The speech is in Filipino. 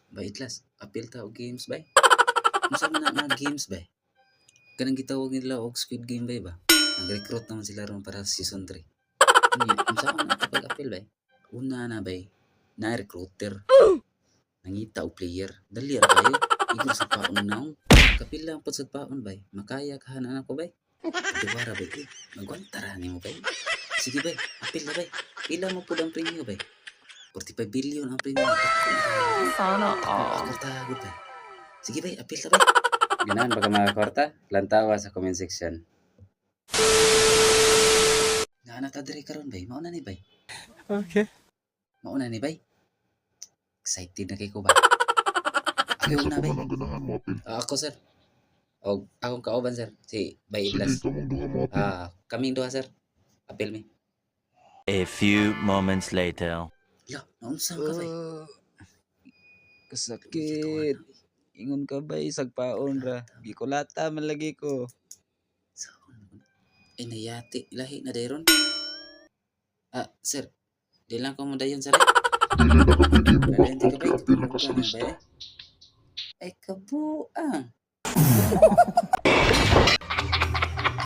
Ba itlas, apil ta og games bay. Unsa man na nga games bay? Kanang gitawag nila og Squid Game bay ba? Nag-recruit naman sila ron para sa season 3. Unya, unsa man ang pag-apil bay? Una na bay, na recruiter, nangita og player. Dali ra kayo. Igor sa paon naong. Kapila ang sa paon bay. Makaya kahanan ako bay. Dubara bay ko. Magwantara nimo bay. Sige bay, apil na bay. Pila mo pud ang premyo bay? 45 billion ang premyo. Sana Ako tagod bay. Sige bay, apil na bay. Ganahan ba ka mga kwarta? Lantawa sa comment section. Naana ta diri karon bay. Mauna ni bay. Okay. Mauna ni bay. Excited na kay ko ba? Ayaw Sa na bay. tanan ganahan mo apil. Ako sir. O akong kauban sir. Si Bay Sige, Iblas. kamong duha mo apil. Kaming duha sir. Apil mi. A few moments later. La, naunsa ka bay? Kasakit. Ingon ka ba sagpaon ra? Gikulata man lagi ko. Ay nayati. Lahi na dayron. Sir. Di lang ko mo dayon sir. Dili na ka pwede mo Nadayon ka bay. apil ako sa Ano lista. ba? Ay kabuang.